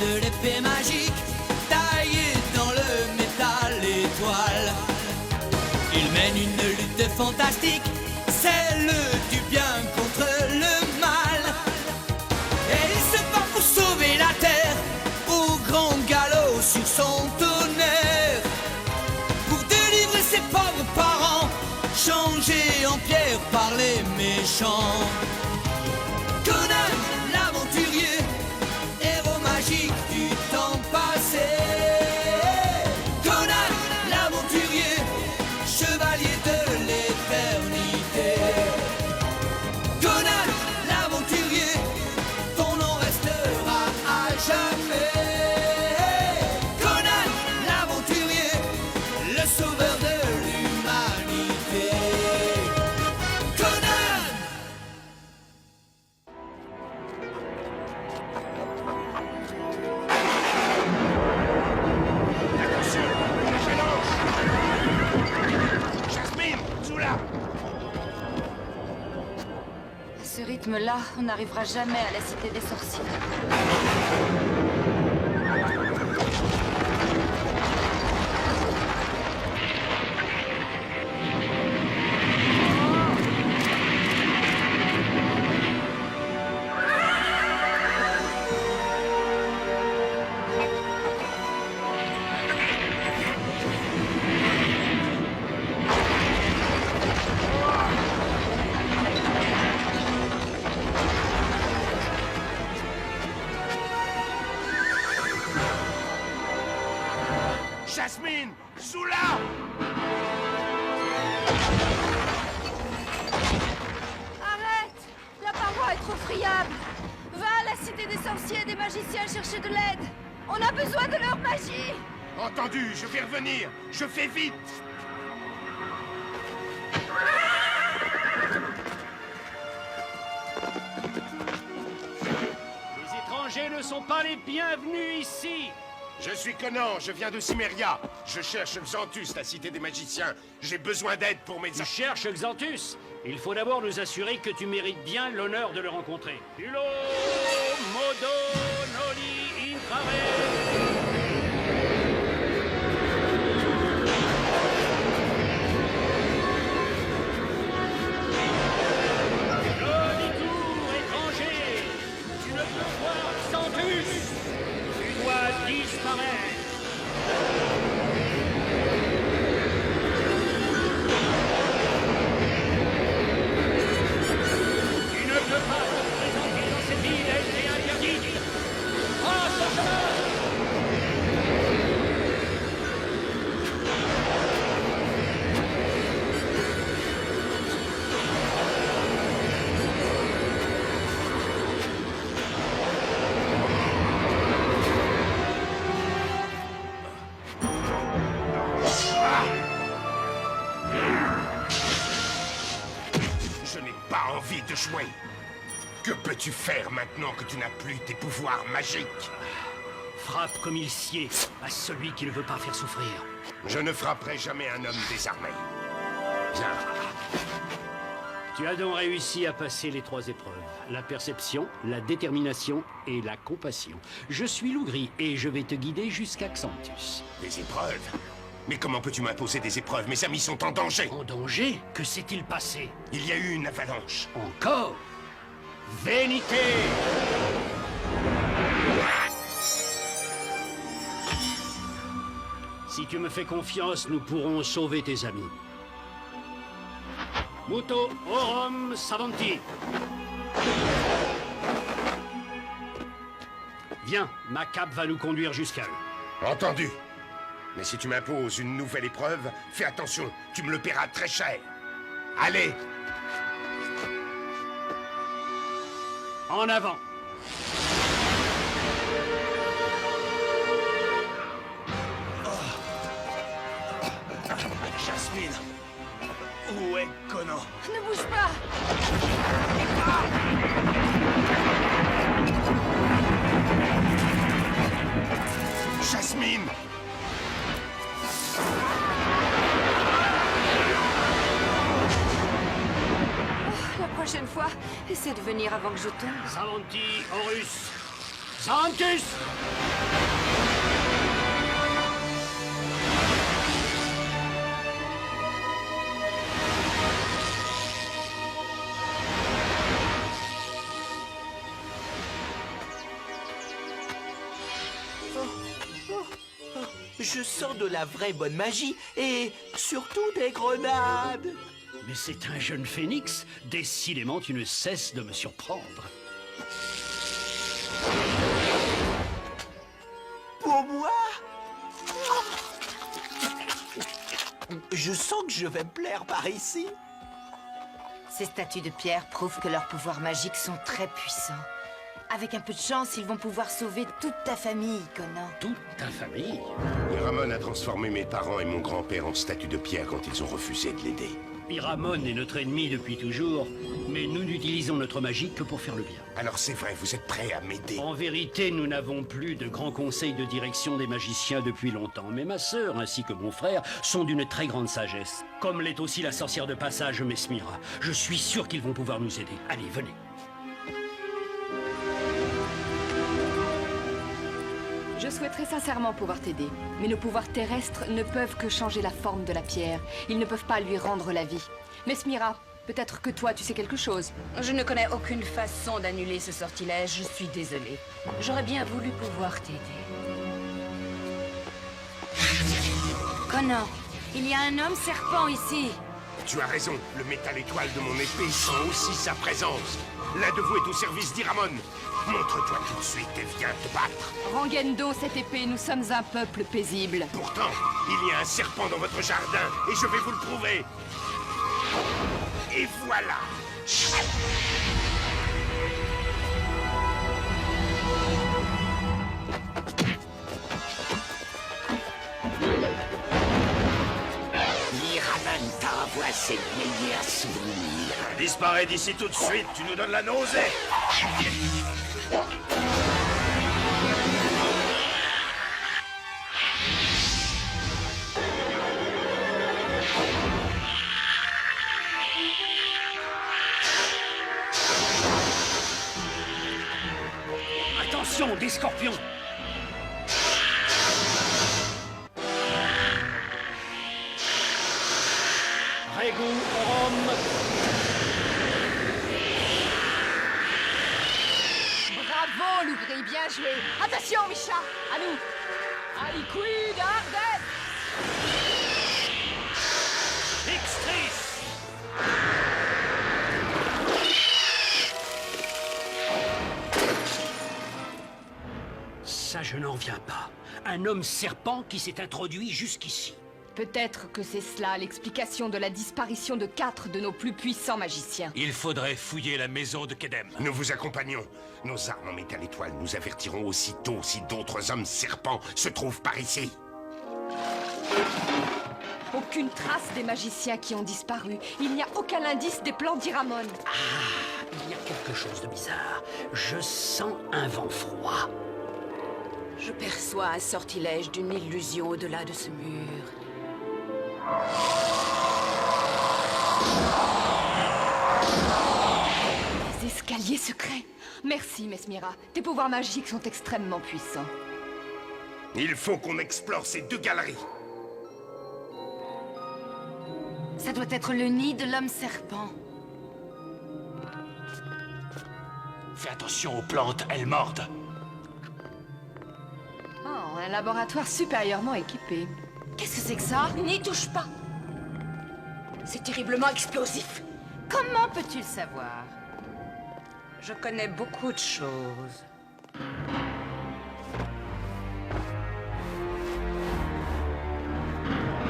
de l'épée magique, taillée dans le métal étoile. Il mène une lutte fantastique, celle du bien contre le mal. Et il se bat pour sauver la terre, au grand galop sur son tonnerre. Pour délivrer ses pauvres parents, changés en pierre par les méchants. Conan, l'aventurier, héros magique du temps passé. Conan, l'aventurier, chevalier de l'éternité. Conan, l'aventurier, ton nom restera à jamais. Conan, l'aventurier, le sauveur de l'humanité. Conan! Attention, je lance. Jasmine, sous là. À ce rythme-là, on n'arrivera jamais à la cité des sorciers. Jasmine, sous là. Arrête! La paroi est trop friable! Va à la cité des sorciers et des magiciens chercher de l'aide! On a besoin de leur magie! Entendu, je vais revenir. Je fais vite. Les étrangers ne sont pas les bienvenus ici. Je suis Conan, je viens de Cimmeria. Je cherche Xanthus, la cité des magiciens. J'ai besoin d'aide pour mes... Tu cherches Xanthus? Il faut d'abord nous assurer que tu mérites bien l'honneur de le rencontrer. Hulo, modo, noli, intrare. Demi-tour, étranger. Tu ne peux voir Xanthus. Tu dois disparaître. Tu ne peux pas te présenter dans cette ville, elle t'est interdite. Prends ton chemin. Je n'ai pas envie de jouer. Que peux-tu faire maintenant que tu n'as plus tes pouvoirs magiques? Frappe comme il sied à celui qui ne veut pas faire souffrir. Je ne frapperai jamais un homme désarmé. Viens. Tu as donc réussi à passer les 3 épreuves. La perception, la détermination et la compassion. Je suis Lougri et je vais te guider jusqu'à Xanthus. Des épreuves? Mais comment peux-tu m'imposer des épreuves? Mes amis sont en danger. En danger? Que s'est-il passé? Il y a eu une avalanche. Encore? Vénité! Si tu me fais confiance, nous pourrons sauver tes amis. Muto orum savanti. Viens, ma cape va nous conduire jusqu'à eux. Entendu. Mais si tu m'imposes une nouvelle épreuve, fais attention, tu me le paieras très cher. Allez! En avant! Jasmine! Où est Conan? Ne bouge pas! Jasmine! La prochaine fois, essaie de venir avant que je tombe. Savanti, Horus, Sanctus! Je sens de la vraie bonne magie et surtout des grenades. Mais c'est un jeune phénix. Décidément, tu ne cesses de me surprendre. Pour moi? Je sens que je vais me plaire par ici. Ces statues de pierre prouvent que leurs pouvoirs magiques sont très puissants. Avec un peu de chance, ils vont pouvoir sauver toute ta famille, Conan. Toute ta famille? Ramon a transformé mes parents et mon grand-père en statues de pierre quand ils ont refusé de l'aider. Pyramon est notre ennemi depuis toujours, mais nous n'utilisons notre magie que pour faire le bien. Alors c'est vrai, vous êtes prêts à m'aider? En vérité, nous n'avons plus de grand conseil de direction des magiciens depuis longtemps, mais ma sœur ainsi que mon frère sont d'une très grande sagesse. Comme l'est aussi la sorcière de passage Mesmira. Je suis sûr qu'ils vont pouvoir nous aider. Allez, venez. Je souhaiterais sincèrement pouvoir t'aider, mais nos pouvoirs terrestres ne peuvent que changer la forme de la pierre. Ils ne peuvent pas lui rendre la vie. Mesmira, peut-être que toi tu sais quelque chose. Je ne connais aucune façon d'annuler ce sortilège, je suis désolée. J'aurais bien voulu pouvoir t'aider. Conan, il y a un homme serpent ici. Tu as raison, le métal étoile de mon épée sent aussi sa présence. L'un de vous est au service d'Iramon. Montre-toi tout de suite et viens te battre. Rends-Gendo cette épée, nous sommes un peuple paisible. Pourtant, il y a un serpent dans votre jardin et je vais vous le prouver. Et voilà. L'Iraman t'envoie ses meilleurs souvenirs. Disparais d'ici tout de suite, tu nous donnes la nausée. Attention, des scorpions! Regu Orom! Bravo, Lougri, bien joué. Attention, Misha, à nous. Aliquid Ardet. Extris! Ça, je n'en viens pas. Un homme serpent qui s'est introduit jusqu'ici. Peut-être que c'est cela l'explication de la disparition de 4 de nos plus puissants magiciens. Il faudrait fouiller la maison de Kedem. Nous vous accompagnons. Nos armes en métal étoile nous avertiront aussitôt si d'autres hommes serpents se trouvent par ici. Aucune trace des magiciens qui ont disparu. Il n'y a aucun indice des plans d'Iramon. Il y a quelque chose de bizarre. Je sens un vent froid. Je perçois un sortilège d'une illusion au-delà de ce mur. Des escaliers secrets. Merci, Mesmira. Tes pouvoirs magiques sont extrêmement puissants. Il faut qu'on explore ces deux galeries. Ça doit être le nid de l'homme serpent. Fais attention aux plantes, elles mordent. Oh, un laboratoire supérieurement équipé. Qu'est-ce que c'est que ça? N'y touche pas. C'est terriblement explosif. Comment peux-tu le savoir? Je connais beaucoup de choses.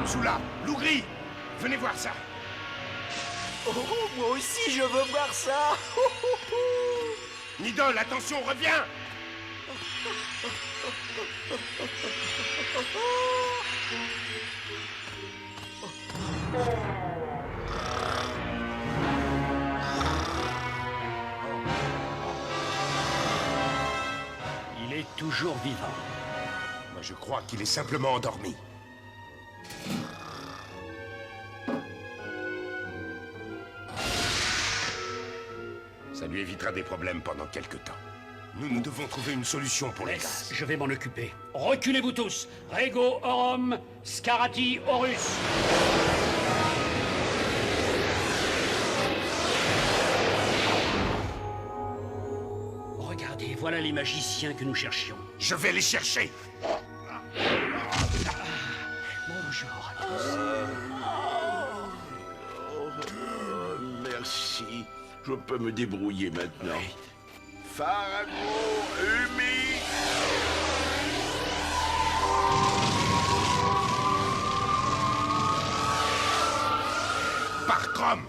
Sous-là, Lougri, venez voir ça. Oh, moi aussi je veux voir ça. Nidol, attention, reviens. Il est toujours vivant. Moi, je crois qu'il est simplement endormi. Ça lui évitera des problèmes pendant quelque temps. Nous devons trouver une solution pour les gaz. Je vais m'en occuper. Reculez-vous tous. Rego Orum, Scarati Horus. Regardez, voilà les magiciens que nous cherchions. Je vais les chercher. Bonjour à tous. Merci. Je peux me débrouiller maintenant. Farago, Umi. Par Chrome.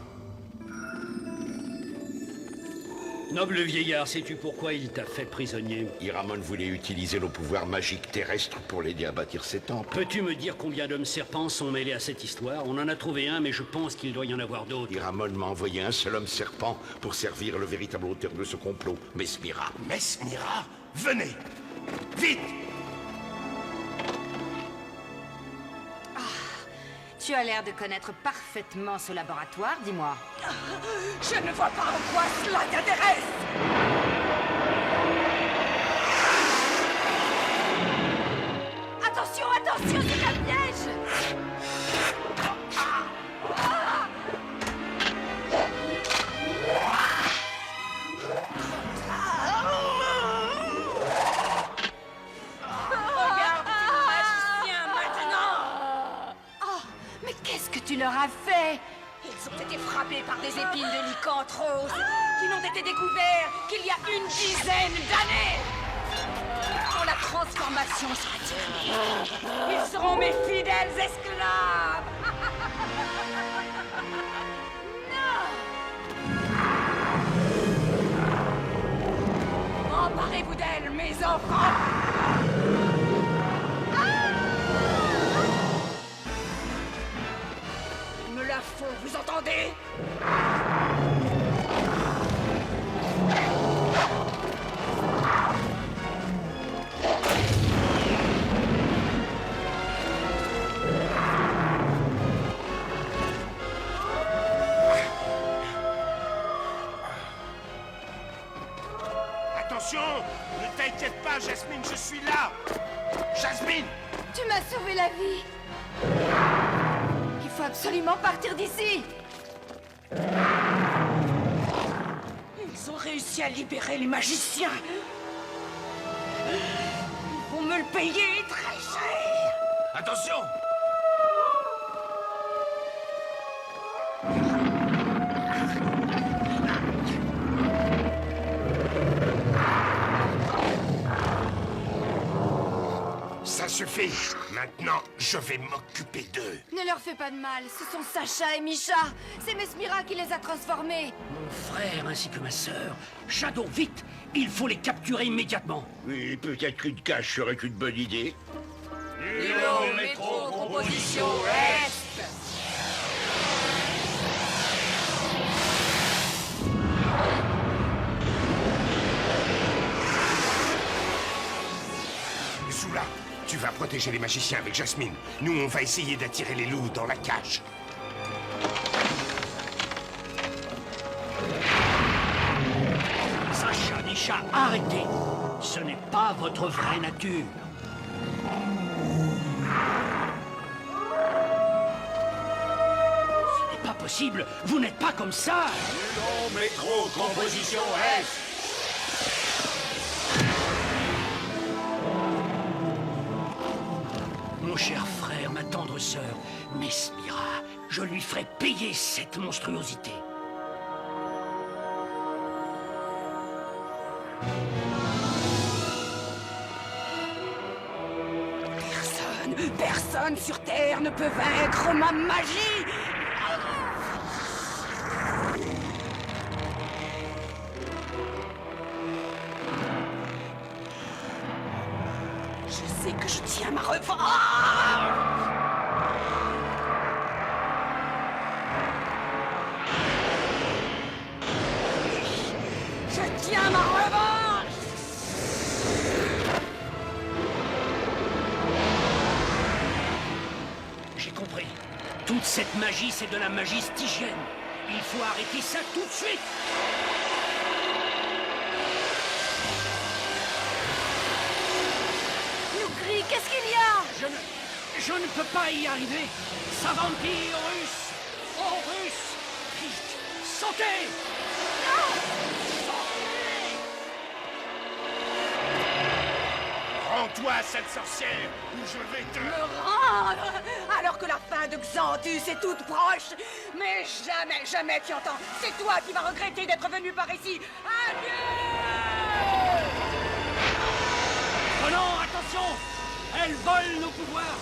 Noble vieillard, sais-tu pourquoi il t'a fait prisonnier? Iramon voulait utiliser le pouvoir magique terrestre pour l'aider à bâtir ses temples. Peux-tu me dire combien d'hommes serpents sont mêlés à cette histoire? On en a trouvé un, mais je pense qu'il doit y en avoir d'autres. Iramon m'a envoyé un seul homme serpent pour servir le véritable auteur de ce complot, Mesmira. Mesmira, venez. Vite. Tu as l'air de connaître parfaitement ce laboratoire, dis-moi. Je ne vois pas en quoi cela t'intéresse. Attention, attention, c'est un piège. Tu leur as fait. Ils ont été frappés par des épines de lycanthros qui n'ont été découverts qu'il y a une dizaine d'années. Quand la transformation sera terminée, ils seront mes fidèles esclaves. Non. Emparez-vous d'elle, mes enfants. La font, vous entendez? Attention, ne t'inquiète pas, Jasmine, je suis là. Jasmine! Tu m'as sauvé la vie. Il faut absolument partir d'ici. Ils ont réussi à libérer les magiciens. Ils vont me le payer très cher. Attention! Ça suffit. Maintenant, je vais m'occuper d'eux. Ne leur fais pas de mal, ce sont Sacha et Misha. C'est Mesmira qui les a transformés. Mon frère ainsi que ma sœur. Shadow, vite! Il faut les capturer immédiatement. Oui, peut-être qu'une cache serait une bonne idée. Métro, composition, reste. Zula, tu vas protéger les magiciens avec Jasmine. Nous, on va essayer d'attirer les loups dans la cage. Sacha, Misha, arrêtez! Ce n'est pas votre vraie nature. Ce n'est pas possible! Vous n'êtes pas comme ça! Métro, composition, reste. Mon cher frère, ma tendre sœur, Mesmira, je lui ferai payer cette monstruosité. Personne sur Terre ne peut vaincre ma magie. Je sais que je tiens ma revanche. Je tiens ma revanche. J'ai compris. Toute cette magie, c'est de la magie stygienne. Il faut arrêter ça tout de suite. Je ne peux pas y arriver. Savanti, Horus! Horus! Sautez! Rends-toi, cette sorcière, ou je vais te... Me rendre alors que la fin de Xanthus est toute proche. Mais jamais, jamais tu entends. C'est toi qui vas regretter d'être venu par ici. Adieu! Oh non, attention! Elle vole nos pouvoirs!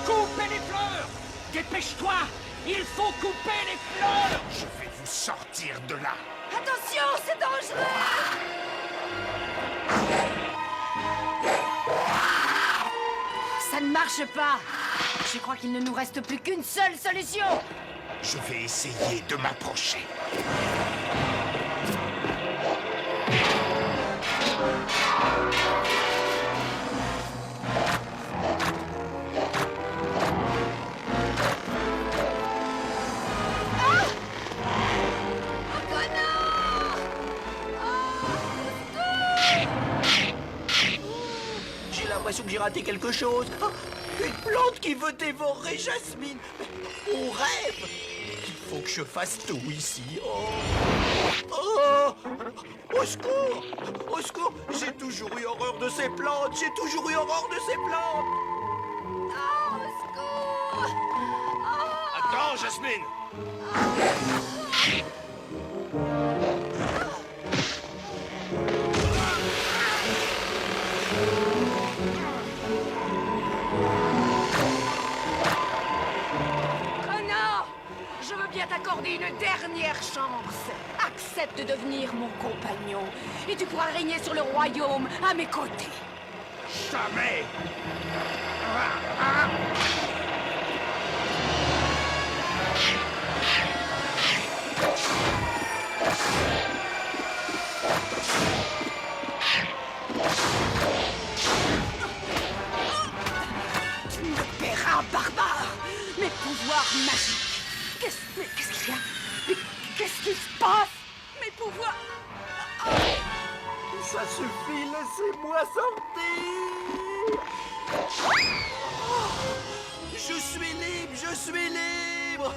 Coupez les fleurs! Dépêche-toi! Il faut couper les fleurs! Je vais vous sortir de là. Attention, c'est dangereux! Ça ne marche pas. Je crois qu'il ne nous reste plus qu'une seule solution. Je vais essayer de m'approcher. J'ai l'impression que j'ai raté quelque chose. Ah, une plante qui veut dévorer Jasmine. Mon rêve. Il faut que je fasse tout ici. Oh. Oh. Au secours. Au secours. J'ai toujours eu horreur de ces plantes. J'ai toujours eu horreur de ces plantes. Oh, au secours! Attends, Jasmine. Connard! Je veux bien t'accorder une dernière chance. Accepte de devenir mon compagnon. Et tu pourras régner sur le royaume à mes côtés. Jamais. Tu me paieras, barbare! Mes pouvoirs magiques! Qu'est-ce qu'il y a? Mais qu'est-ce qui se passe? Mes pouvoirs... Ça suffit, laissez-moi sortir. Oh, je suis libre, je suis libre.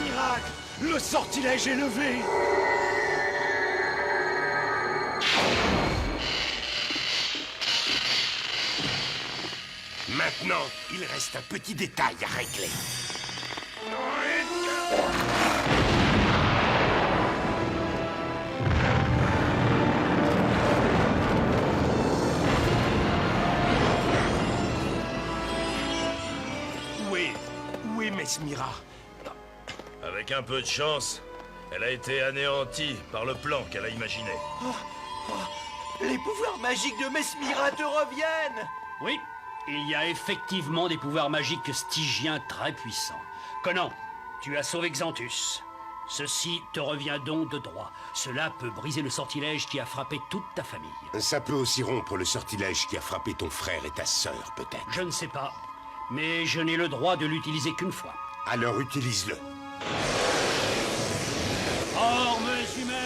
Miracle! Le sortilège est levé! Maintenant, il reste un petit détail à régler. Où est Mesmira? Avec un peu de chance, elle a été anéantie par le plan qu'elle a imaginé. Les pouvoirs magiques de Mesmira te reviennent. Oui, il y a effectivement des pouvoirs magiques stygiens très puissants. Conan, tu as sauvé Xanthus. Ceci te revient donc de droit. Cela peut briser le sortilège qui a frappé toute ta famille. Ça peut aussi rompre le sortilège qui a frappé ton frère et ta sœur, peut-être. Je ne sais pas, mais je n'ai le droit de l'utiliser qu'une fois. Alors utilise-le. Formes humaines!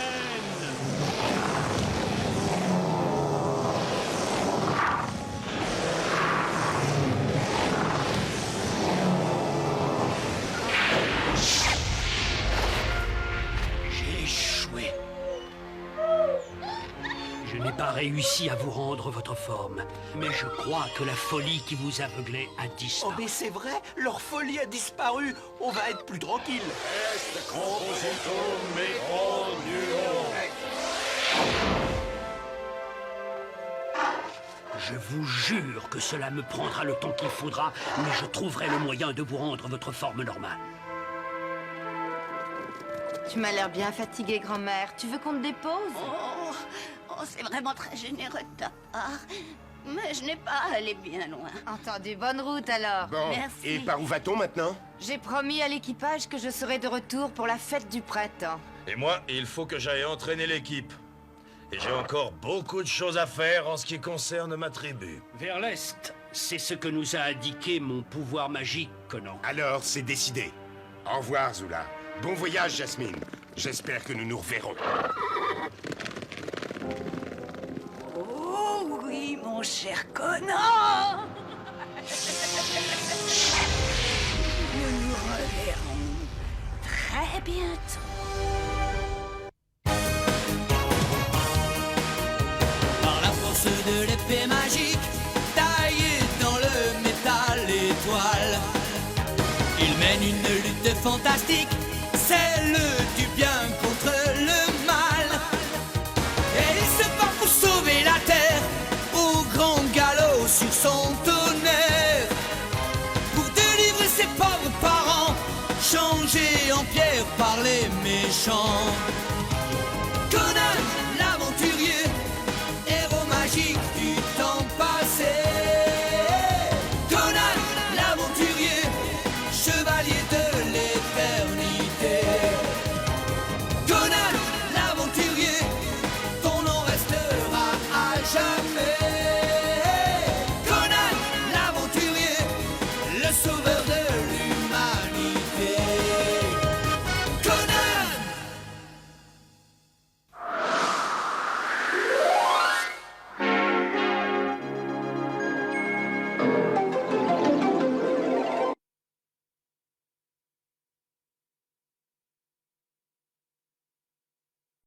J'ai échoué. Je n'ai pas réussi à vous rendre votre forme, mais je crois que la folie qui vous aveuglait a Oh disparu. mais c'est vrai, leur folie a disparu. On va être plus tranquille. Je vous jure que cela me prendra le temps qu'il faudra, mais je trouverai le moyen de vous rendre votre forme normale. Tu m'as l'air bien fatiguée, grand-mère. Tu veux qu'on te dépose? C'est vraiment très généreux de ta part. Mais je n'ai pas à aller bien loin. Entendu, bonne route alors. Bon, Merci. et par où va-t-on maintenant? J'ai promis à l'équipage que je serai de retour pour la fête du printemps. Et moi, il faut que j'aille entraîner l'équipe. Et j'ai encore beaucoup de choses à faire en ce qui concerne ma tribu. Vers l'est, C'est ce que nous a indiqué mon pouvoir magique, Conan. Alors, c'est décidé. Au revoir, Zula. Bon voyage, Jasmine. J'espère que nous nous reverrons. Oh oui, mon cher Conan. Nous nous reverrons très bientôt. Par la force de l'épée magique, taillée dans le métal étoile, il mène une lutte fantastique, celle du bien contre le mal. Et il se bat pour sauver la terre, au grand galop sur son tonnerre, pour délivrer ses pauvres parents, changés en pierre par les méchants.